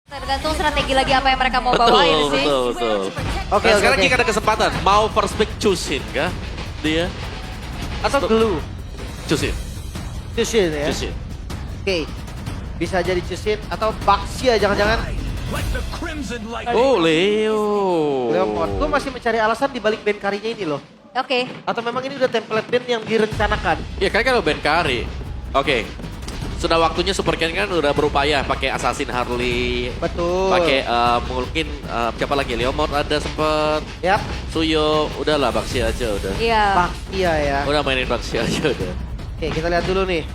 Tergantung strategi lagi apa yang mereka mau bawain sih. Betul. Oke, Nah, sekarang oke. Kick ada kesempatan. Mau first pick Chusin kah? Dia? Atau Glue. Chusin. Chusin ya. Chusin. Oke. Bisa jadi Chusin atau Baxia jangan-jangan. Oh, Leo. Leopard. Gue masih mencari alasan di balik band karinya ini loh. Oke. Atau memang ini udah template band yang direncanakan. Ya kan kalau Ben Kari. Oke. Sudah waktunya Super Ken kan udah berupaya pakai Assassin Harley. Betul. Pakai mungkin siapa lagi? Leomord ada sempet. Yap. Suyo, udahlah Baxi aja udah. Iya. Baxia ya. Udah mainin Baxi aja udah. Oke, kita lihat dulu nih.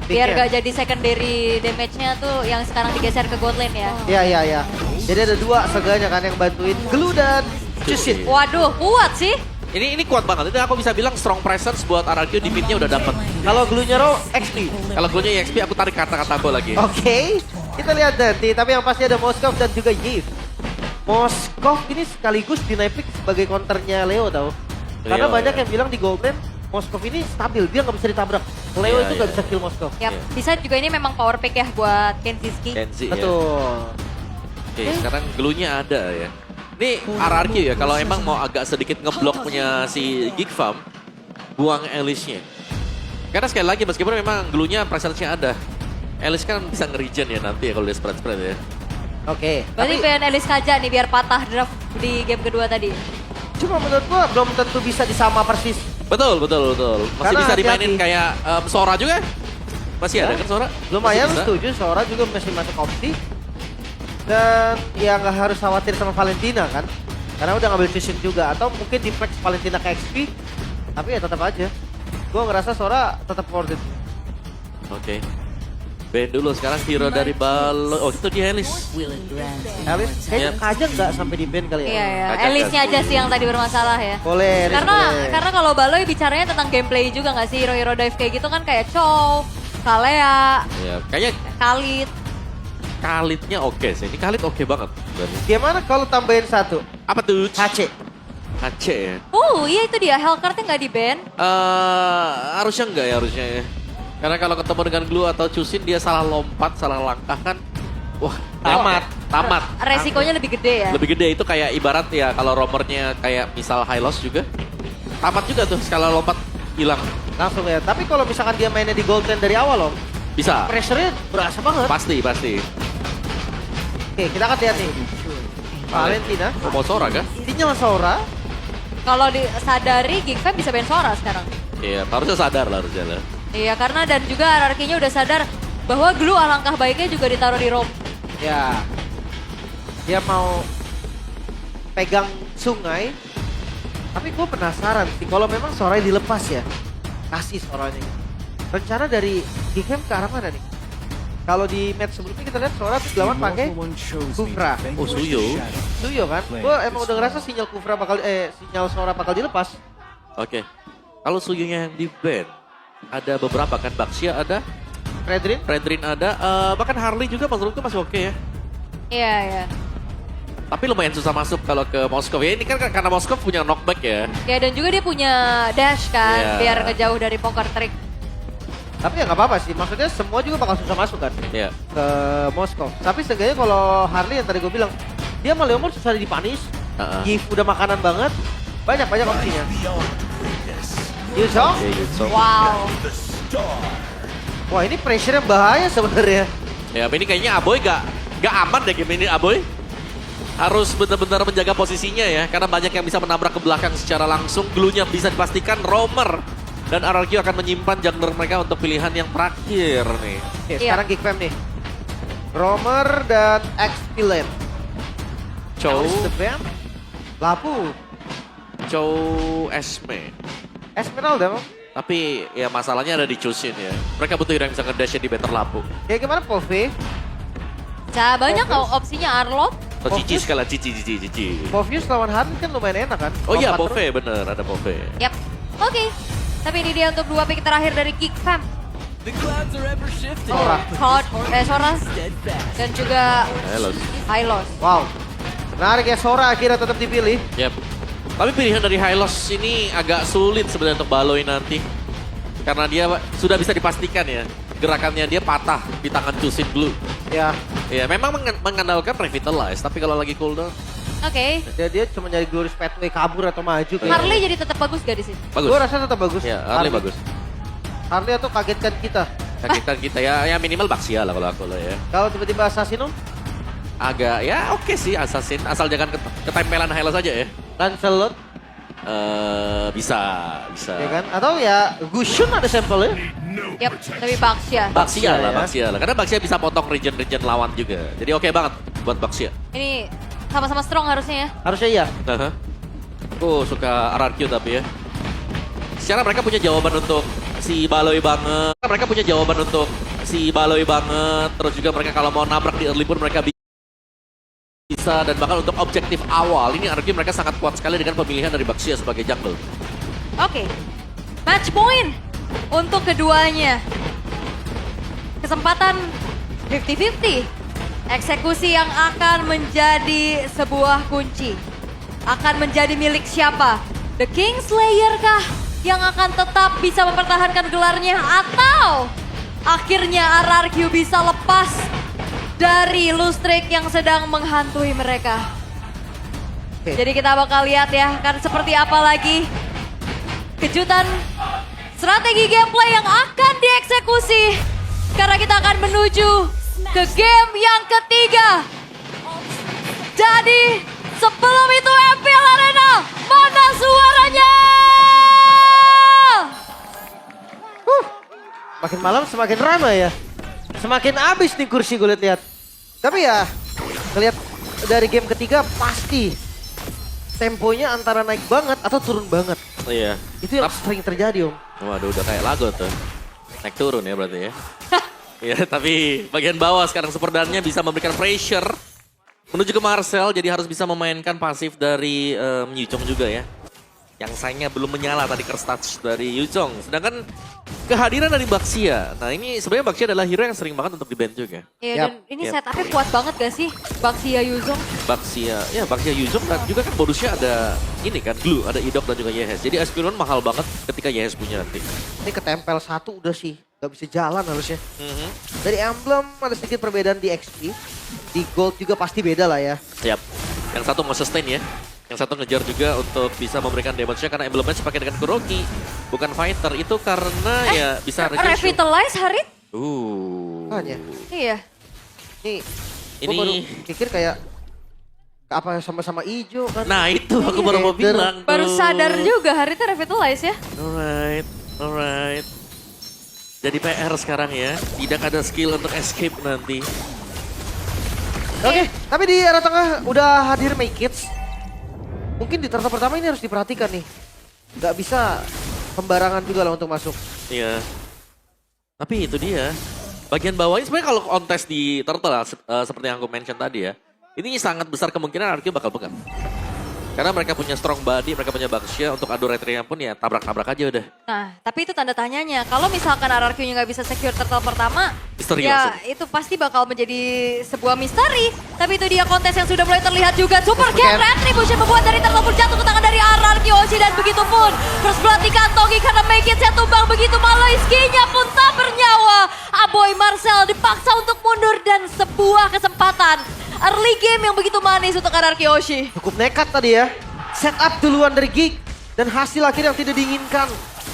Biar Picknya. gak jadi secondary damage-nya tuh yang sekarang digeser ke god lane ya. Iya. Jadi ada dua seenggaknya kan yang bantuin Glue dan Chusin. Waduh, kuat sih. Ini kuat banget. Itu aku bisa bilang strong presence buat RRQ di mid-nya udah dapet. Kalau Glue-nya Raw, XP. Kalau gue-nya EXP aku tarik kata-kata aku lagi. Oke, kita lihat nanti. Tapi yang pasti ada Moskov dan juga Yves. Moskov ini sekaligus dinaik sebagai counternya Leo tau. Karena Leo, banyak ya. yang bilang di Gold Lane, Moskov ini stabil, dia nggak bisa ditabrak. Leo Iya, itu nggak iya. bisa kill Moskov. Yap, Iya. bisa juga ini memang power pick ya buat Kenziski. Kenzie ya. Betul. Oke, sekarang glue-nya ada ya. Ini RRQ ya, kalau emang mau agak sedikit ngeblok punya si Geek Farm, buang Alice-nya. Karena sekali lagi meskipun memang glue-nya presence-nya ada, Alice kan bisa nge-regen ya nanti ya kalau dia spread-spread ya. Oke, Berarti tapi pengen Elis Kaja nih biar patah draft di game kedua tadi. cuma menurut gua belum tentu bisa disama persis. Betul. Masih Karena bisa dimainin hati-hati. kayak Sora juga. Masih ada Ya. kan Sora? Lumayan Masih bisa. setuju, Sora juga masih masuk opsi. Dan ya nggak harus khawatir sama Valentina kan. Karena udah ngambil Chusin juga. Atau mungkin di flex Valentina ke XP. Tapi ya tetap aja. Gua ngerasa Sora tetap worth it. Oke. Ben dulu sekarang hero dari Balo. Oh itu di Alice. Alice kayaknya Yap. Kajang nggak sampai di band kali ya. Iya ya, Kaca- Elisnya aja sih yang tadi bermasalah ya. Boleh, Alice, boleh. Karena kalau Baloy bicaranya tentang gameplay juga nggak sih, hero-hero dive kayak gitu kan kayak Chow, Kalea, Ya, kayaknya Khalid. Khalidnya oke sih. Ini Khalid oke banget. Berarti. Gimana kalau tambahin satu? Apa tuh? HC. HC ya. Iya itu dia, Hellcard-nya nggak di ban. Harusnya enggak ya harusnya ya. Karena kalau ketemu dengan Glue atau Chusin dia salah lompat, salah langkah kan. Wah, tamat. Resikonya lebih gede ya. Lebih gede itu kayak ibarat ya kalau romernya kayak misal high loss juga. Tamat juga tuh skala lompat hilang. Langsung ya. Tapi kalau misalkan dia mainnya di Gold Lane dari awal loh. Bisa. Pressure-nya berasa banget. Pasti. Oke, kita akan lihat nih. Valentina. Oh, mau Sora kan? Sinyal Sora. Kalau disadari, Geekfam bisa ban Sora sekarang. Iya, harusnya sadar lah harusnya lah. Iya, karena dan juga RRQ-nya udah sadar bahwa Glue alangkah baiknya juga ditaruh di roam. Ya. Dia mau pegang sungai. Tapi gue penasaran sih kalau memang Sora dilepas ya. Kasih Soranya. Rencana dari Geekfam ke arah mana nih? Kalau di match sebelumnya kita lihat Sora tuh dilawan pakai Kufra. Oh, Suyo. Suyo kan? Gue emang udah ngerasa sinyal Kufra sinyal Sora bakal dilepas. Oke. Kalau Suyonya yang di ban, ada beberapa kan. Baxia ada, Fredrin ada, bahkan Harley juga menurutku masih oke ya. Iya. Tapi lumayan susah masuk kalau ke Moskov ya. Ini kan karena Moskov punya knockback ya. Ya dan juga dia punya dash kan, Iya. biar ngejauh dari poker trick. Tapi ya nggak apa-apa sih. Maksudnya semua juga bakal susah masuk kan Iya. ke Moskow. Tapi setidaknya kalau Harley yang tadi gue bilang, dia sama Leomord susah dipanis. Gift udah makanan banget. Banyak opsinya. Yuzong? Ya, Yutsong. Wow. Wah ini pressure yang bahaya sebenarnya. Ya, ini kayaknya Aboy gak aman deh game ini Aboy. Harus benar-benar menjaga posisinya ya. Karena banyak yang bisa menabrak ke belakang secara langsung. Glue-nya bisa dipastikan roamer. Dan RRQ akan menyimpan jungler mereka untuk pilihan yang terakhir nih. Oke, Iya. sekarang Geek Fam nih. Romer dan XP Lane. Chow, Alice the Band. Lapu. Chow Esme. Esmeralda. Tapi ya masalahnya ada di Chusin ya. Mereka butuh hero yang bisa ngedash di better lapu. Kayak gimana Pove? Banyak kok opsinya Arlot. Oh, Cici sekali Cici. Povius lawan Harley kan lumayan enak kan? Oh iya, Lompat Bove bener, ada Bove. Yap. Oke. Tapi ini dia untuk 2 pick terakhir dari Geekfam. Sora. Sora dan juga Halo. Hylos. Wow. Menarik ya, Sora akhirnya tetap dipilih. Yap. Tapi pilihan dari Hylos ini agak sulit sebenarnya untuk Baloy nanti. Karena dia sudah bisa dipastikan ya. Gerakannya dia patah di tangan Chusin Blue. Ya, Ya memang mengandalkan revitalize, tapi kalau lagi cooldown Oke. Dia cuma nyari Glorious Pathway kabur atau maju kayaknya. Harley jadi tetap bagus gak di sini? bagus. Gue rasa tetap bagus. Ya, Harley bagus. Harley atau kagetkan kita. Kagetkan kita ya minimal Baxia lah kalau aku lah ya. Kalau tiba-tiba Assassin Agak ya oke sih Assassin, asal jangan ketempelan Hyla saja ya. Lancelot, Bisa. ya kan? Atau ya Gushun ada sampelnya. Yap, tapi Baxia. Baxia lah, ya. Baxia lah. Karena Baxia bisa potong region-region lawan juga. Jadi oke banget buat Baxia. Ini sama-sama strong harusnya ya. Harusnya iya. Aku suka RRQ tapi ya. Secara mereka punya jawaban untuk si Baloy banget. Mereka punya jawaban untuk si Baloy banget. Terus juga mereka kalau mau nabrak di early pun mereka bisa. Dan bahkan untuk objektif awal, ini RRQ mereka sangat kuat sekali dengan pemilihan dari Baxia sebagai jungle. Oke. Match point untuk keduanya. Kesempatan 50-50. Eksekusi yang akan menjadi sebuah kunci. Akan menjadi milik siapa? The Kingslayer kah yang akan tetap bisa mempertahankan gelarnya? Atau akhirnya RRQ bisa lepas dari lustrik yang sedang menghantui mereka? Jadi kita bakal lihat ya, kan seperti apa lagi kejutan strategi gameplay yang akan dieksekusi. Karena kita akan menuju ke game yang ketiga. Jadi sebelum itu MPL Arena, mana suaranya? Makin malam semakin ramai ya. Semakin habis nih kursi gue lihat. Tapi ya, ngeliat dari game ketiga pasti temponya antara naik banget atau turun banget. Iya. Itu yang sering terjadi, Om. Waduh, udah kayak lagu tuh. Naik turun ya berarti ya. Ya, tapi bagian bawah sekarang Superdannya bisa memberikan pressure menuju ke Marcel, jadi harus bisa memainkan pasif dari Yuchong juga ya. Yang sayangnya belum menyala tadi curse touch dari Yuchong. Sedangkan kehadiran dari Baxia. Nah ini sebenarnya Baxia adalah hero yang sering banget untuk di-ban juga. Iya, dan ini setupnya kuat banget gak sih? Baxia Yuzong. Baxia Yuchong dan juga kan bonusnya ada ini kan, Glue, ada Idok dan juga Yehes. Jadi SP1 mahal banget ketika Yehes punya nanti. Ini ketempel satu udah sih. Gak bisa jalan harusnya. Dari emblem ada sedikit perbedaan di XP. Di gold juga pasti beda lah ya. Siap. Yang satu mau sustain ya. Yang satu ngejar juga untuk bisa memberikan damage-nya karena emblemnya sepakai dengan Kuroki. Bukan fighter. Itu karena ya bisa Revitalize Harit? Makanya. Iya. Nih, Ini gua baru pikir kayak apa sama-sama hijau kan. nah itu aku baru mau bilang tuh. Baru sadar juga Haritnya Revitalize ya. Alright. Jadi PR sekarang ya. Tidak ada skill untuk escape nanti. Oke, tapi di arah tengah udah hadir Maykits. Mungkin di turtle pertama ini harus diperhatikan nih. Gak bisa pembarangan juga lah untuk masuk. Iya. Tapi itu dia. Bagian bawah ini sebenarnya kalau kontes di turtle lah, seperti yang aku mention tadi ya. Ini sangat besar kemungkinan RRQ bakal pegang. Karena mereka punya strong body, mereka punya Baxia, untuk adu retrinya pun ya tabrak-tabrak aja udah. Nah, tapi itu tanda tanyanya. Kalau misalkan RRQ-nya nggak bisa secure turtle pertama, Misteri ya langsung. itu pasti bakal menjadi sebuah misteri. Tapi itu dia kontes yang sudah mulai terlihat juga. Super Game Retribution membuat dari turtle pun jatuh ke tangan dari RRQ Oshi dan begitu pun. First blood dikantongi karena Maykits yang tumbang begitu Maloiskinya pun tak bernyawa. Aboy Marcel dipaksa untuk mundur dan sebuah kesempatan. Early game yang begitu manis untuk RRQ Oshi. Cukup nekat tadi ya. Setup duluan dari Gig. Dan hasil akhir yang tidak diinginkan.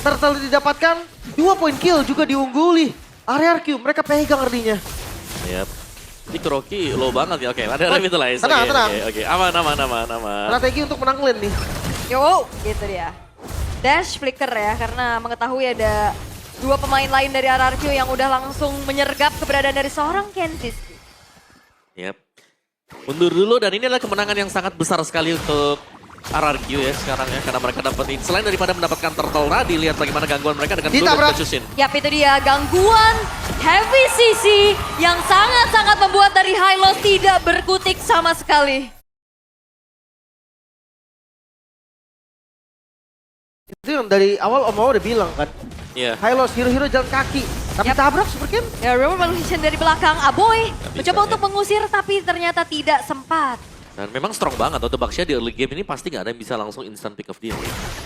Turtle didapatkan 2 point kill juga diungguli. RRQ mereka pegang early-nya. Yap. Ini Kuroki low banget ya. Oke, ada Revitalize. Tenang. Oke. Aman. Strategi untuk menang lane nih. Yo, gitu dia. Dash flicker ya, karena mengetahui ada 2 pemain lain dari RRQ yang udah langsung menyergap keberadaan dari seorang Kentis. Yap. Mundur dulu dan ini adalah kemenangan yang sangat besar sekali untuk RRQ ya sekarang ya. Karena mereka dapetin, selain daripada mendapatkan turtle tadi, lihat bagaimana gangguan mereka dengan Ditabrak. Chusin. Yap, itu dia gangguan Heavy CC yang sangat-sangat membuat dari Hylos tidak berkutik sama sekali. Itu yang dari awal Om Mao udah bilang kan. Iya. Hylos hero-hero jalan kaki. Tapi Yap. tabrak Super Game. Ya, Rumor Malusian dari belakang. Aboy Nggak mencoba bisa, untuk ya. mengusir tapi ternyata tidak sempat. Dan memang strong banget untuk Baxia di early game ini pasti nggak ada yang bisa langsung instant pick of dia.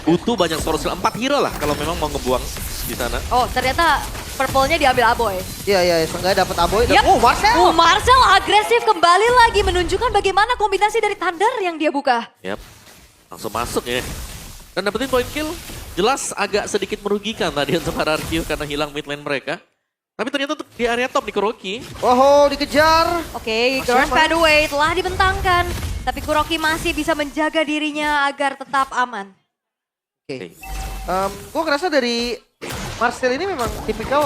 Butuh banyak source skill, 4 hero lah kalau memang mau ngebuang di sana. Oh, ternyata purple-nya diambil Aboy. Iya, seenggaknya dapat Aboy. Dan, Yap. oh, Marcel! Marcel agresif kembali lagi menunjukkan bagaimana kombinasi dari Thunder yang dia buka. Yap, langsung masuk ya. Dan dapetin point kill, jelas agak sedikit merugikan tadi untuk RRQ karena hilang mid lane mereka. Tapi ternyata untuk di area top di Kuroki, Oh, dikejar. Oke, Masih Girls aman. Fadeaway telah dibentangkan. Tapi Kuroki masih bisa menjaga dirinya agar tetap aman. Oke. Gue ngerasa dari Marcel ini memang tipikal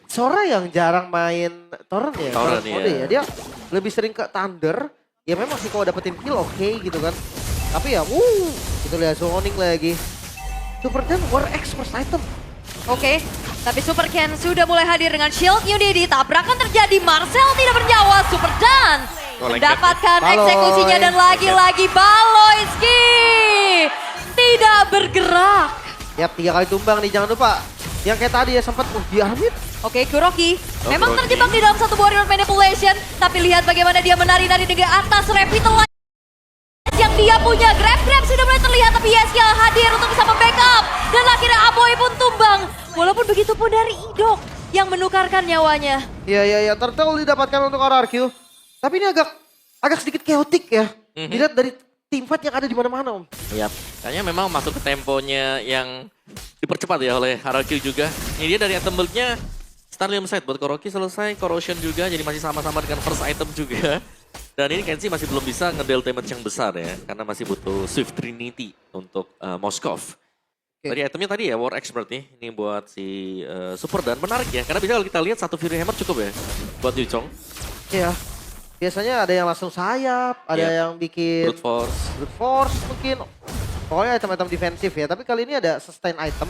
Sora yang jarang main Torrent ya. Torrent, mode iya. ya. Dia lebih sering ke Thunder. Ya memang sih kalau dapetin kill oke gitu kan. Tapi ya, kita lihat zoning lagi. Super Dan War X first item. Oke, tapi Super Ken sudah mulai hadir dengan shield Unity. Tabrakan terjadi, Marcel tidak bernyawa. Super Dan mendapatkan Baloy. eksekusinya dan lagi-lagi Baloyski tidak bergerak. Yap, 3 kali tumbang nih, jangan lupa. Yang kayak tadi ya sempat diambil. Oke, Kuroki memang Kuroki. terjebak di dalam satu warrior manipulation. Tapi lihat bagaimana dia menari-nari di atas revitalize yang dia punya. Grab sudah mulai terlihat, tapi Yeskia hadir untuk bisa membackup. Dan akhirnya Aboy pun tumbang. Walaupun begitu pun dari Idok yang menukarkan nyawanya. Iya. Turtle didapatkan untuk RRQ. Tapi ini agak sedikit chaotic ya. Dilihat dari team fight yang ada di mana-mana, Om. Yap, kayaknya memang masuk ke temponya yang dipercepat ya oleh RRQ juga. Ini dia dari item build-nya Starlium Sight buat Kuroki selesai, Corrosion juga, jadi masih sama-sama dengan first item juga. Dan ini Kenzie masih belum bisa ngedeal damage yang besar ya, karena masih butuh Swift Trinity untuk Moskov. Dari itemnya tadi ya, War Expert nih, ini buat si Super Dan menarik ya, karena bisa kalau kita lihat satu Fury Hammer cukup ya buat Yuchong. Iya. Biasanya ada yang langsung sayap, ada Iya. yang bikin Brute Force. brute force mungkin. Pokoknya item-item defensif ya, tapi kali ini ada sustain item.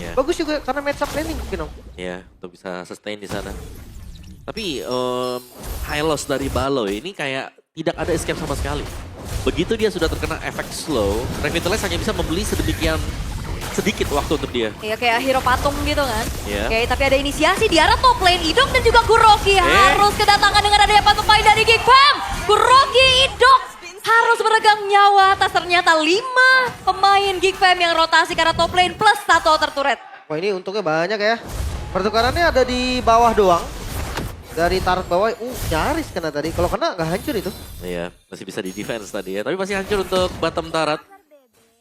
Ya. Bagus juga karena match up planning mungkin, Om. Ya, untuk bisa sustain di sana. Tapi high loss dari Baloy ini kayak tidak ada escape sama sekali. Begitu dia sudah terkena efek slow, Revitalize hanya bisa membeli sedemikian sedikit waktu untuk dia. Iya, kayak hero patung gitu kan. Iya. Oke, tapi ada inisiasi di arah top lane. Idok dan juga Kuroki harus kedatangan dengan adanya pemain dari Geekfam. Kuroki, Idok harus meregang nyawa atas ternyata 5 pemain Geekfam yang rotasi karena top lane plus 1 outer turret. Wah, ini untungnya banyak ya. Pertukarannya ada di bawah doang. Dari turret bawah, nyaris kena tadi. Kalau kena nggak hancur itu. Iya, masih bisa di defense tadi ya. Tapi masih hancur untuk bottom turret.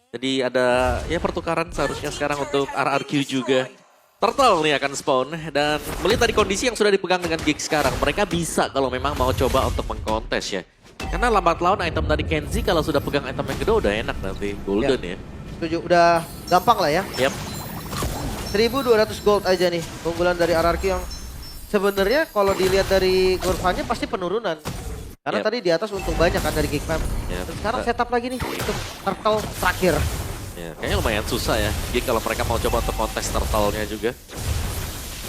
Jadi ada ya pertukaran seharusnya sekarang untuk RRQ juga. Turtle nih akan spawn dan melihat tadi kondisi yang sudah dipegang dengan Gig sekarang. Mereka bisa kalau memang mau coba untuk mengkontes ya. Karena lambat laun item dari Kenzie kalau sudah pegang item yang kedua udah enak nanti. Golden ya. Setuju, udah gampang lah ya. Yap. 1.200 gold aja nih keunggulan dari RRQ yang sebenarnya kalau dilihat dari kurvanya pasti penurunan. Karena Yap. tadi di atas untung banyak kan dari Geekfam. Yap. Dan sekarang setup lagi nih untuk turtle terakhir. Ya, kayaknya lumayan susah ya. Gig kalau mereka mau coba untuk kontes turtle-nya juga.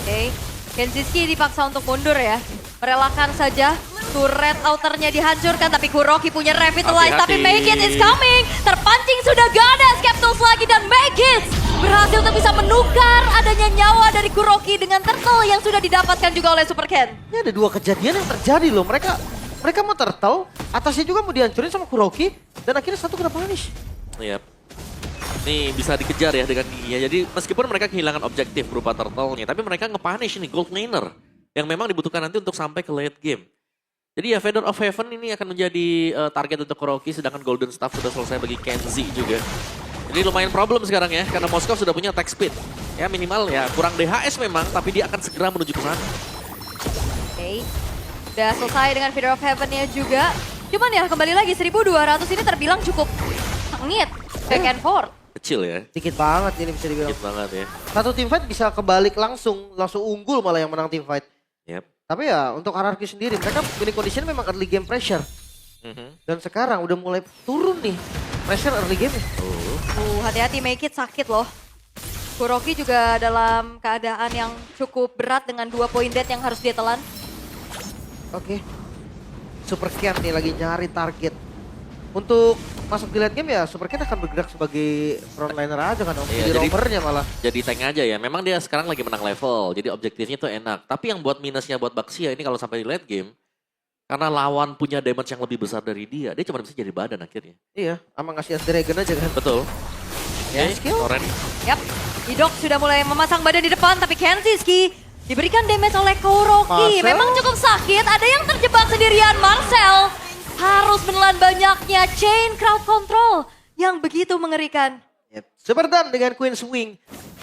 Oke, Kenziski dipaksa untuk mundur ya. Merelakan saja turret outernya dihancurkan, tapi Kuroki punya revitalize, tapi Hati-hati. Make It is coming. Terpancing sudah gak ada Escape Tools lagi dan Make It berhasil untuk bisa menukar adanya nyawa dari Kuroki dengan turtle yang sudah didapatkan juga oleh Super Ken. Ini ada 2 kejadian yang terjadi loh. Mereka mau turtle, atasnya juga mau dihancurin sama Kuroki, dan akhirnya satu kena punish. Yap. Ini bisa dikejar ya dengan giginya. Jadi meskipun mereka kehilangan objektif berupa turtle-nya, tapi mereka nge-punish ini gold laner yang memang dibutuhkan nanti untuk sampai ke late game. Jadi ya Feather of Heaven ini akan menjadi target untuk Kuroki, sedangkan Golden Staff sudah selesai bagi Kenzie juga. Jadi lumayan problem sekarang ya, karena Moskov sudah punya attack speed. Ya minimal ya kurang DHS memang, tapi dia akan segera menuju ke sana. Oke, udah selesai dengan Feather of Heaven-nya juga. Cuman ya kembali lagi 1.200 ini terbilang cukup sengit back and forth. Kecil ya, Dikit banget ini bisa dibilang. dikit banget ya. Satu team fight bisa kebalik langsung unggul malah yang menang team fight. Yap. Tapi ya untuk RRQ sendiri mereka winning condition memang early game pressure. Dan sekarang udah mulai turun nih pressure early game. Hati-hati Make It sakit loh. Kuroki juga dalam keadaan yang cukup berat dengan 2 poin dead yang harus dia telan. Oke. Super Ken nih lagi nyari target. Untuk masuk di late game ya Super Ken akan bergerak sebagai frontliner aja kan Om. Iya, Jadi jadi- roamernya malah. Jadi tank aja ya, memang dia sekarang lagi menang level, jadi objektifnya tuh enak. Tapi yang buat minusnya buat Baxia ini kalau sampai di late game, karena lawan punya damage yang lebih besar dari dia cuma bisa jadi badan akhirnya. Iya, sama ngasih As Dragon aja kan. Betul. Ya, Oke, skill. Oren. Yap, Idok sudah mulai memasang badan di depan, tapi Kenziski Diberikan damage oleh Kuroki. Marcel? Memang cukup sakit. Ada yang terjebak sendirian. Marcel harus menelan banyaknya chain crowd control yang begitu mengerikan. Yep. Super Dan dengan Queen's Wing.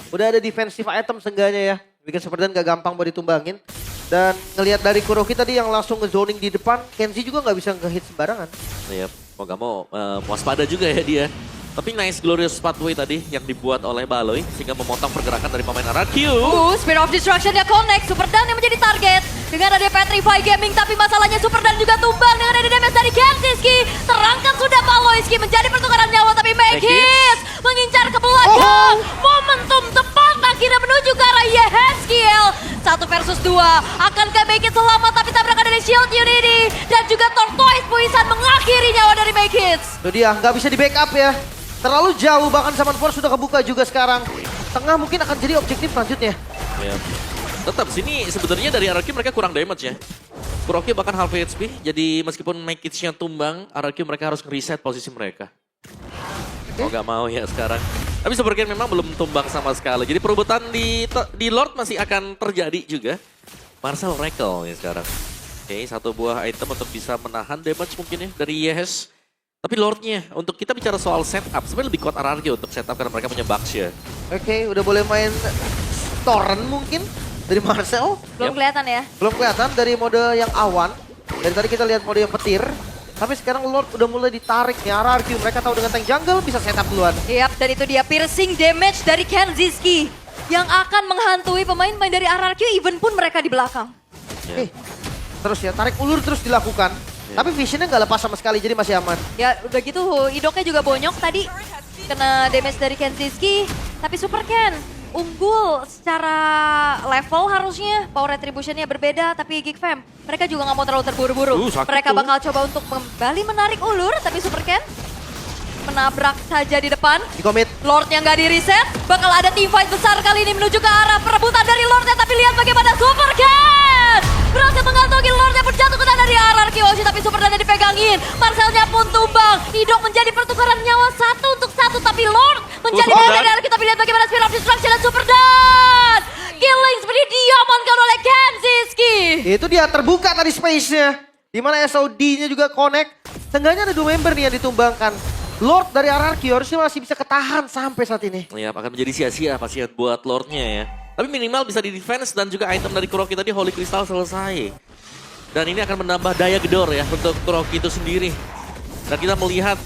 Udah ada defensive item seenggaknya ya. Bikin Super Dan gak gampang buat ditumbangin. Dan ngelihat dari Kuroki tadi yang langsung nge-zoning di depan, Kenzie juga nggak bisa nge-hit sembarangan. Iya, mau gak mau waspada juga ya dia. Tapi nice glorious pathway tadi yang dibuat oleh Baloy sehingga memotong pergerakan dari pemain RRQ. Spirit of Destruction-nya connect. Super Dan yang menjadi target. Dengan ada Petrify Gaming, tapi masalahnya Super Dan juga tumbang dengan ada damage dari Kenziski. Terangkat sudah Baloyski menjadi pertukaran nyawa, tapi Megis mengincar ke belakang. Momentum tepat akhirnya menuju ke arah Yehezkiel. 1 versus 2. Akankah Megis selamat, tapi tabrakan dari Shield Unity. Dan juga Tortoise Puisan mengakhiri nyawa dari Megis. Itu dia, nggak bisa di backup ya. Terlalu jauh, bahkan Summon Force sudah kebuka juga sekarang. Tengah mungkin akan jadi objektif selanjutnya. Ya. Tetap sini sebenarnya dari RRQ mereka kurang damage ya. Kuroki bahkan half HP, jadi meskipun Megis-nya tumbang, RRQ mereka harus reset posisi mereka. Mau gak mau ya sekarang. Tapi Super Ken memang belum tumbang sama sekali. Jadi perebutan di Lord masih akan terjadi juga. Marcel Rekel ya sekarang. Oke, satu buah item untuk bisa menahan damage mungkin ya dari Yehes. Tapi Lordnya, untuk kita bicara soal setup, sebenarnya lebih kuat RRQ untuk setup karena mereka punya Bucks ya. Oke, udah boleh main Torrent mungkin dari Marcel. Belum kelihatan ya. Belum kelihatan dari mode yang awan. Dari tadi kita lihat mode yang petir. Tapi sekarang Lord udah mulai ditarik nih RRQ. Mereka tahu dengan tank jungle bisa setup duluan. Yap, dan itu dia piercing damage dari Kenziski yang akan menghantui pemain-pemain dari RRQ even pun mereka di belakang. Ya. Terus ya, tarik ulur terus dilakukan. Tapi visionnya nggak lepas sama sekali, jadi masih aman. Ya udah gitu Idoknya juga bonyok tadi. Kena damage dari Kenziski. Tapi Super Ken unggul secara level harusnya. Power retributionnya berbeda, tapi Geek Fam mereka juga nggak mau terlalu terburu-buru. Sakit Mereka tuh. bakal coba untuk kembali menarik ulur, tapi Super Ken menabrak saja di depan. Di commit. Lord yang nggak di-reset, bakal ada team fight besar kali ini menuju ke arah perebutan dari Lordnya. Tapi lihat bagaimana Super Ken berhasil mengantongi Lordnya pun jatuh kena dari RRQ Oshi, tapi Super Dan dipegangin. Marcelnya pun tumbang. Idok menjadi pertukaran nyawa 1-1, tapi Lord menjadi milik dari RRQ. Tapi lihat bagaimana Spirit of Destruction dan Super Dan. Killing seperti diamankan oleh Kenziski. Itu dia, terbuka tadi space-nya. Dimana SOD-nya juga connect. Seenggaknya ada 2 member nih yang ditumbangkan. Lord dari RRQ harusnya masih bisa ketahan sampai saat ini. Ya, akan menjadi sia-sia pasti buat Lordnya ya. Tapi minimal bisa di defense dan juga item dari Kuroki tadi Holy Crystal selesai. Dan ini akan menambah daya gedor ya untuk Kuroki itu sendiri. Dan kita melihat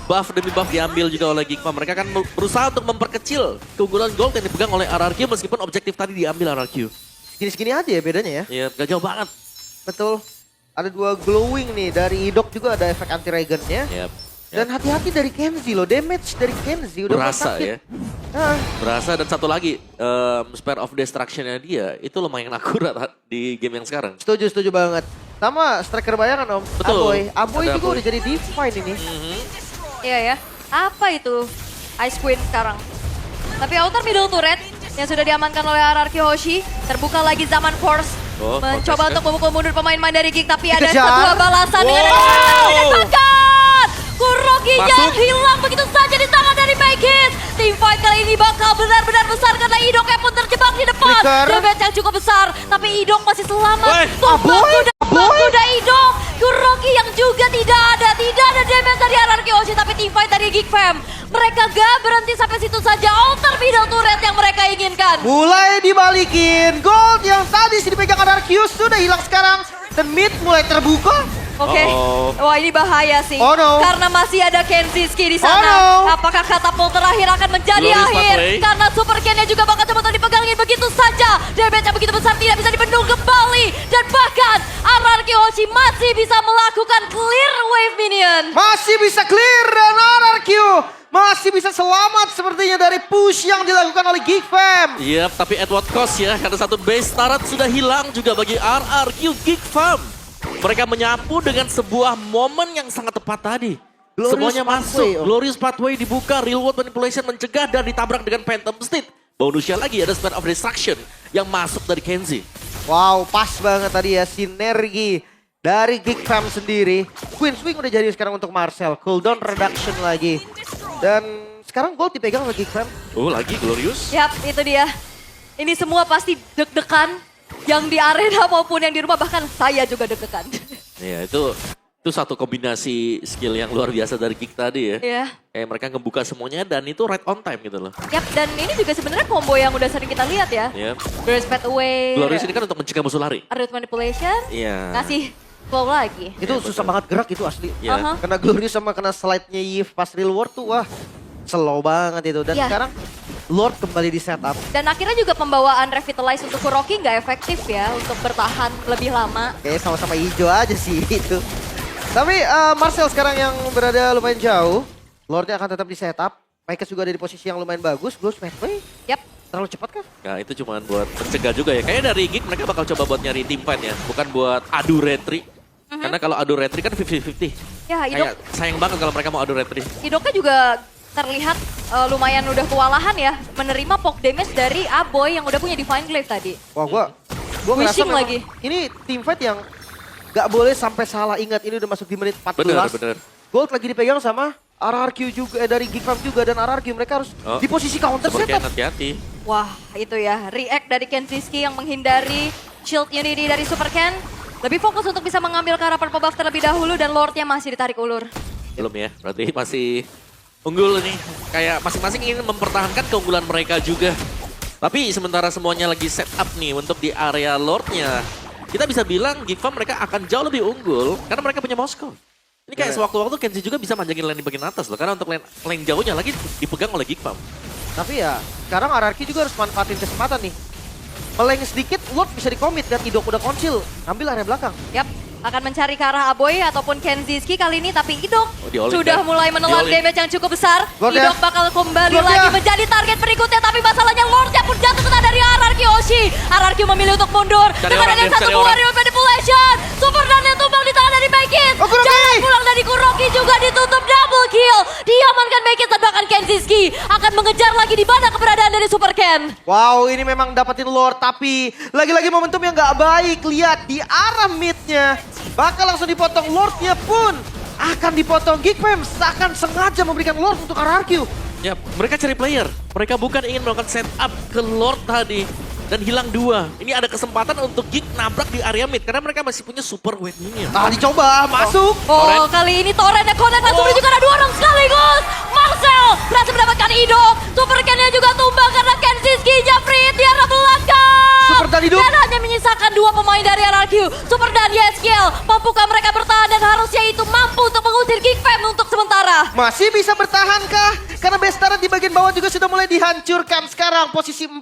buff demi buff diambil juga oleh Geek Fam. Mereka akan berusaha untuk memperkecil keunggulan gold yang dipegang oleh RRQ meskipun objektif tadi diambil RRQ. Segini-segini aja ya bedanya ya. Ya, gak jauh banget. Betul. Ada 2 glowing nih, dari Idok juga ada efek anti-regen-nya. Yep. Dan hati-hati dari Kenzie loh, damage dari Kenzie udah mulai Berasa sakit. ya. Ah, Berasa dan satu lagi, Spare of Destruction-nya dia itu lumayan akurat di game yang sekarang. setuju banget. Sama striker bayangan Om, Betul. Aboy. Aboy Ada juga Aboy. udah jadi divine ini. Iya ya. Apa itu Ice Queen sekarang? Tapi outer middle turret yang sudah diamankan oleh RRQ Hoshi. Terbuka lagi Zaman Force. Oh, Mencoba Fortress, untuk memukul mundur pemain-pemain dari Geek. Tapi ada Dikejar. sebuah balasan dengan ditangkap. Kurokinya Masuk. hilang begitu saja di tangan dari Megis. Team fight kali ini bakal benar-benar besar karena Idoknya pun terjebak di depan. Flicker. Damage yang cukup besar. Tapi Idok masih selamat. Woi, Tumbang Aboy, sudah Idok. Kuroki yang juga tidak ada damage dari RRQ Oshi, tapi team fight dari Geek Fam. Mereka gak berhenti sampai situ saja. Alter middle turret yang mereka inginkan. Mulai dibalikin, gold yang tadi dipegang RRQ sudah hilang sekarang. Dan mid mulai terbuka. Oke, Oh. wah ini bahaya sih. Oh no. Karena masih ada Kenziski di sana. Oh no. Apakah katapult terakhir akan menjadi Glorious akhir? pathway. Karena Super Ken-nya juga bakal coba untuk dipegangin begitu saja. Damage yang begitu besar tidak bisa dibendung kembali. Dan bahkan RRQ Hoshi masih bisa melakukan clear wave minion. Masih bisa clear dan RRQ masih bisa selamat sepertinya dari push yang dilakukan oleh Geek Fam. Yap, tapi at what cost ya? Karena satu base turret sudah hilang juga bagi RRQ Geek Fam. Mereka menyapu dengan sebuah momen yang sangat tepat tadi. Glorious Semuanya masuk, pathway, Om. Glorious Pathway dibuka, Real World Manipulation mencegah dan ditabrak dengan Phantom Steed. Bonusnya lagi ada Spare of Destruction yang masuk dari Kenzie. Wow, pas banget tadi ya sinergi dari Geek Fam sendiri. Queen Swing udah jadi sekarang untuk Marcel. Cooldown reduction lagi. Dan sekarang gold dipegang oleh Geek Fam. Oh, lagi Glorious. Yap, itu dia. Ini semua pasti deg-degan. Yang di arena maupun yang di rumah, bahkan saya juga deg-degan. Iya, itu satu kombinasi skill yang luar biasa dari Geek tadi ya. Iya. Kayak mereka ngebuka semuanya dan itu right on time gitu loh. Yap, dan ini juga sebenarnya combo yang udah sering kita lihat ya. Iya. Burst Fade Away. Glorious ini kan untuk mencegah musuh lari. Root Manipulation. Iya. Ngasih flow lagi. Itu Iya, susah betul. banget gerak itu asli. Iya. Aha. Kena Glorious sama kena slide-nya Yves pas real world tuh wah slow banget itu. Dan Iya. sekarang Lord kembali di setup. Dan akhirnya juga pembawaan Revitalize untuk Kuroki nggak efektif ya untuk bertahan lebih lama. Kayaknya sama-sama hijau aja sih itu. Tapi Marcel sekarang yang berada lumayan jauh. Lordnya akan tetap di setup. Mikes juga ada di posisi yang lumayan bagus. Glow Pathway Yap. terlalu cepat kan? Nah itu cuma buat mencegah juga ya. Kayaknya dari Geek mereka bakal coba buat nyari team fight ya. Bukan buat adu retri. Karena kalau adu retri kan 50-50. Ya, Kayak sayang banget kalau mereka mau adu retri. Idoknya juga terlihat lumayan udah kewalahan ya menerima poke damage dari Aboy yang udah punya Divine Glaive tadi. Wah gua ngerasa Wishing memang lagi. ini team fight yang gak boleh sampai salah ingat. Ini udah masuk di menit 14. Bener. Gold lagi dipegang sama RRQ juga, dari Geek Farm juga, dan RRQ mereka harus Oh, di posisi counter Super Ken setup. hati-hati. Wah itu ya react dari Kenziski yang menghindari shield Unity dari Super Ken. Lebih fokus untuk bisa mengambil ke arah purple buff terlebih dahulu dan Lordnya masih ditarik ulur. Belum ya, berarti masih unggul nih. Kayak masing-masing ingin mempertahankan keunggulan mereka juga. Tapi sementara semuanya lagi set up nih untuk di area Lordnya. Kita bisa bilang Geek Farm mereka akan jauh lebih unggul karena mereka punya Moskow. Ini kayak sewaktu-waktu Kenzie juga bisa manjangin lane di bagian atas loh. Karena untuk lane jauhnya lagi dipegang oleh Geek Farm. Tapi ya sekarang RRQ juga harus manfaatin kesempatan nih. Meleng sedikit, Lord bisa dikomit dan Idok udah konsil. Ambil area belakang. Yap, akan mencari ke arah Aboy ataupun Kenziski kali ini, tapi Idok di-all-in sudah kan? mulai menelan Di-all-in. damage yang cukup besar. Lord ya. Idok bakal kembali Lord lagi ya. menjadi target berikutnya, tapi masalahnya Lordnya pun jatuh kena dari RRQ Oshi. RRQ memilih untuk mundur Cari dengan orang, adanya Dim, satu cari buah orang. Warrior Manipulation. Super Dan yang tumbang di tangan dari Megit. Oh, Kuroki! Jalan pulang dari Kuroki juga ditutup double kill. Diamankan Megit, sedangkan Kenziski akan mengejar lagi di mana keberadaan dari Super Ken. Wow, ini memang dapetin Lord, tapi lagi-lagi momentum yang gak baik. Lihat di arah midnya, bakal langsung dipotong. Lordnya pun akan dipotong. Geek Fam akan sengaja memberikan Lord untuk RRQ. Ya, mereka cari player. Mereka bukan ingin melakukan setup ke Lord tadi. Dan hilang 2. Ini ada kesempatan untuk Geek nabrak di area mid. Karena mereka masih punya super wave minion. Ah, dicoba, masuk. Oh, kali ini Torrentnya connect langsung juga ada 2 orang sekaligus. Marcel berhasil mendapatkan Idok. Super Ken-nya juga tumbang karena Kenziski-nya free di arah belakang. Super Dan hidup. Dan hanya menyisakan 2 pemain dari RRQ. Super Dan Yeskiel. Mampukah mereka bertahan dan harusnya itu mampu untuk mengusir Geek Fam untuk sementara. Masih bisa bertahankah? Karena Bestara di bagian bawah juga sudah mulai dihancurkan. Sekarang posisi 4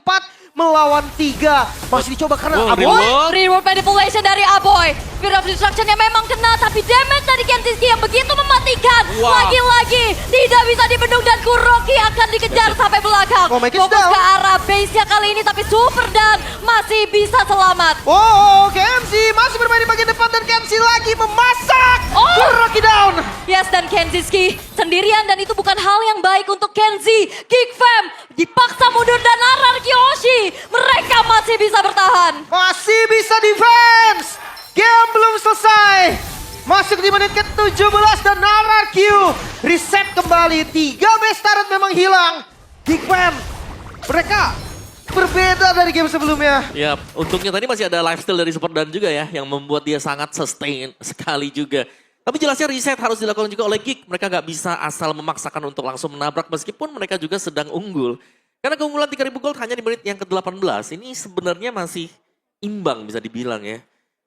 melawan 3. Masih dicoba karena Oh, Aboy. reload. Reward manipulation dari Aboy. Fear of Destruction-nya memang kena, tapi damage dari Kenziski yang begitu mematikan. Wah. Lagi-lagi tidak bisa dibendung dan Kuroki akan dikejar sampai belakang. Oh, Make it Fokus down. ke arah base-nya kali ini, tapi Super Dan masih bisa selamat. Oh, KMC masih bermain di bagian depan dan KMC lagi memasak. Oh. Kuroki down. Yes, dan Kenziski sendirian dan itu bukan hal yang baik untuk Kenzi. Geek Fam dipaksa mundur dan RRQ Oshi. Mereka masih bisa bertahan. Masih bisa defense. Game belum selesai. Masuk di menit ke-17 dan RRQ reset kembali. 3 best turret memang hilang. Geek Fam, mereka berbeda dari game sebelumnya. Ya, untungnya tadi masih ada lifestyle dari Super Dan juga ya. Yang membuat dia sangat sustain sekali juga. Tapi jelasnya reset harus dilakukan juga oleh Geek. Mereka nggak bisa asal memaksakan untuk langsung menabrak meskipun mereka juga sedang unggul. Karena keunggulan 3000 gold hanya di menit yang ke-18. Ini sebenarnya masih imbang bisa dibilang ya.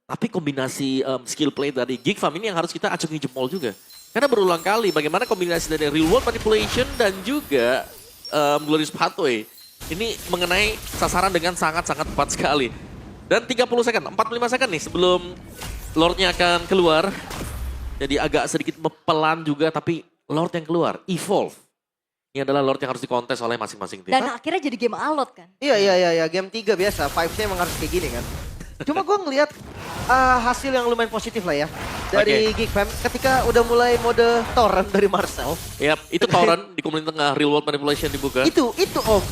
Tapi kombinasi skill play dari Geek Farm ini yang harus kita acungi jempol juga. Karena berulang kali bagaimana kombinasi dari real world manipulation dan juga Glorious Pathway. Ini mengenai sasaran dengan sangat-sangat tepat sekali. Dan 30 second, 45 second nih sebelum Lordnya akan keluar. Jadi agak sedikit pelan juga tapi Lord yang keluar, Evolve. Ini adalah Lord yang harus dikontes oleh masing-masing tim. Dan akhirnya jadi game alot kan. Iya, game 3 biasa. Vibes-nya emang harus kayak gini kan. Cuma gue ngelihat hasil yang lumayan positif lah ya. Dari Geek Fam ketika udah mulai mode torrent dari Marcel. Yap, itu Torrent di komunitas tengah real world manipulation dibuka. Itu Om.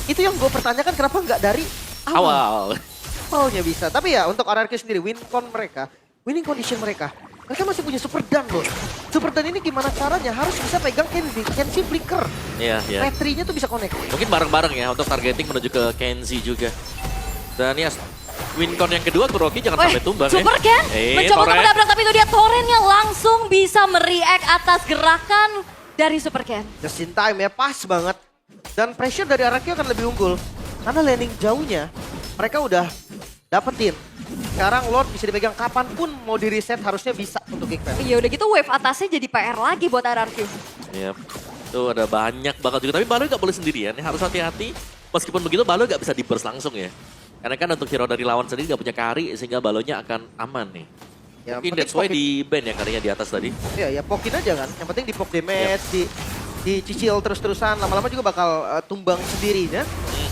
Itu yang gue pertanyakan kenapa nggak dari awal. Awal. Awalnya bisa. Tapi ya untuk RRQ sendiri, winning condition mereka masih punya Super Dan loh. Super Dan ini gimana caranya? Harus bisa pegang Kenzie flicker. Iya, iya. Retry-nya tuh bisa connect. Mungkin bareng-bareng ya untuk targeting menuju ke Kenzie juga. Dan ya, wincon yang kedua Kuroki jangan sampai tumbang Super Ken mencoba untuk menabrak, tapi itu dia Torrent-nya langsung bisa mereact atas gerakan dari Super Ken. Just in time ya, pas banget. Dan pressure dari RRQ akan lebih unggul. Karena landing jauhnya, mereka udah dapetin. Sekarang Lord bisa dipegang kapanpun mau di reset harusnya bisa untuk Geek Fam. Iya udah gitu wave atasnya jadi PR lagi buat RRQ. Iya, itu ada banyak banget juga. Tapi Baloi nggak boleh sendirian, ya. Harus hati-hati. Meskipun begitu Baloi nggak bisa di-burst langsung ya. Karena kan untuk hero dari lawan sendiri nggak punya carry, sehingga Baloinya akan aman nih. Ya, Mungkin that's why di ban ya carry-nya di atas tadi. Iya, ya pokin aja kan. Yang penting di poke damage, dicicil terus-terusan. Lama-lama juga bakal tumbang sendiri ya.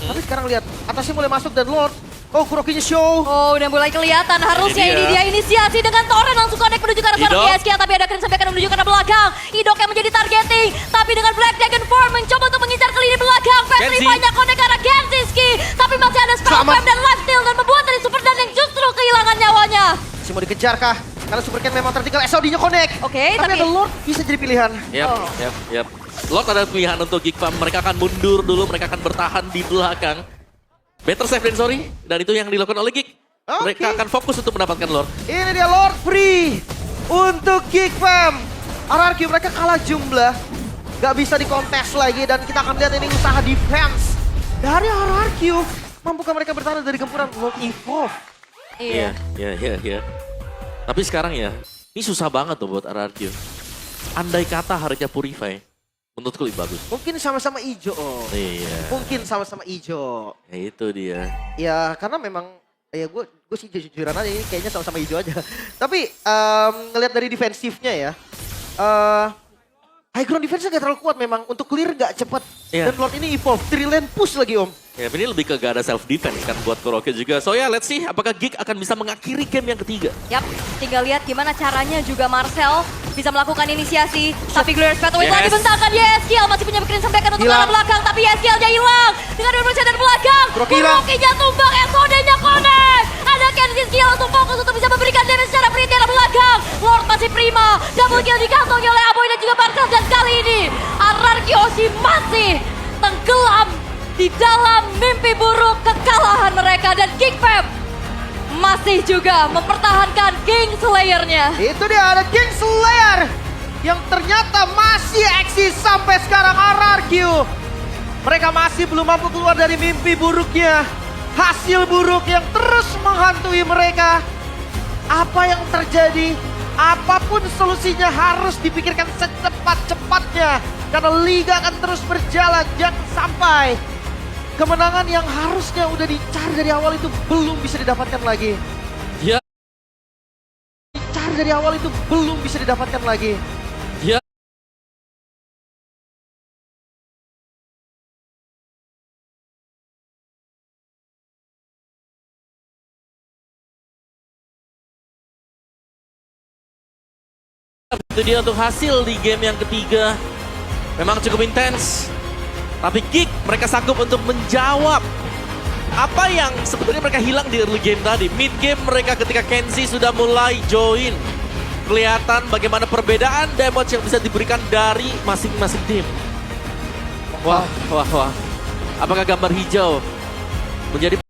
Tapi sekarang lihat, atasnya mulai masuk dan Lord. Oh, Kurokinya show. Oh, udah mulai kelihatan. Harusnya Ini ini dia inisiasi dengan Torrent langsung connect menuju ke arah seorang Idok. PSG. Tapi ada Kren sampai akan menuju ke arah belakang. Idok yang menjadi targeting. Tapi dengan Black Dragon Form mencoba untuk mengincar ke lini belakang. Petri Kenzie. banyak connect ke arah Kenziski. Tapi masih ada spell Selamat. Fam dan lifesteal. Dan membuat dari Super Dan yang justru kehilangan nyawanya. Masih mau dikejar kah? Karena Super Ken memang tertinggal, SOD-nya connect. Oke, tapi tapi- ada Lord bisa jadi pilihan. Yap, Oh. yap. Lord ada pilihan untuk Geek Farm. Mereka akan mundur dulu, mereka akan bertahan di belakang. Better safe than sorry. Dan itu yang dilakukan oleh Geek. Oke. Mereka akan fokus untuk mendapatkan Lord. Ini dia Lord free untuk Geek Fam. RRQ mereka kalah jumlah. Gak bisa dikontes lagi dan kita akan lihat ini usaha defense dari RRQ. Mampukah mereka bertahan dari gempuran Lord Evolve? Iya. Iya. Tapi sekarang ya, ini susah banget tuh buat RRQ. Andai kata harusnya Purify, menurutku lebih bagus. Mungkin sama-sama ijo. Iya, Mungkin sama-sama ijo. ya itu dia. Ya karena memang ya gue sih jujuran aja ini kayaknya sama-sama hijau aja. Tapi ngelihat dari defensifnya ya, high ground defense gak terlalu kuat memang untuk clear gak cepat. Iya. Dan Lord ini evolve, 3 lane push lagi om. Ya ini lebih ke gak ada self defense kan buat Kuroki juga. So ya let's see apakah Geek akan bisa mengakhiri game yang ketiga. Yap, tinggal lihat gimana caranya juga Marcel bisa melakukan inisiasi. Tapi Glorious Pathway telah Yes. dibentangkan YSKL. Masih punya pikiran sampaikan untuk Hilang. arah belakang. Tapi YSKL-nya hilang. Dengan Glorious dari belakang. Kuroki hilang. Kurokinya tumbang, SOD-nya connect. Ada Kenzie langsung fokus untuk bisa memberikan damage secara free di arah belakang. Lord masih prima. Double kill dikantongi oleh Aboy dan juga Marcel. Dan kali ini RRQ masih tenggelam di dalam mimpi buruk kekalahan mereka. Dan King Fam masih juga mempertahankan King Slayer-nya. Itu dia ada King Slayer yang ternyata masih eksis sampai sekarang RRQ. Mereka masih belum mampu keluar dari mimpi buruknya. Hasil buruk yang terus menghantui mereka. Apa yang terjadi? Apapun solusinya harus dipikirkan secepat-cepatnya. Karena liga akan terus berjalan. Jangan sampai kemenangan yang harusnya udah dicari dari awal itu belum bisa didapatkan lagi. Ya, Dicari dari awal itu belum bisa didapatkan lagi. ya. Itu dia untuk hasil di game yang ketiga. Memang cukup intens. Tapi Geek mereka sanggup untuk menjawab apa yang sebenarnya mereka hilang di early game tadi. Mid game mereka ketika Kenzie sudah mulai join. Kelihatan bagaimana perbedaan damage yang bisa diberikan dari masing-masing tim. Wah. Apakah gambar hijau menjadi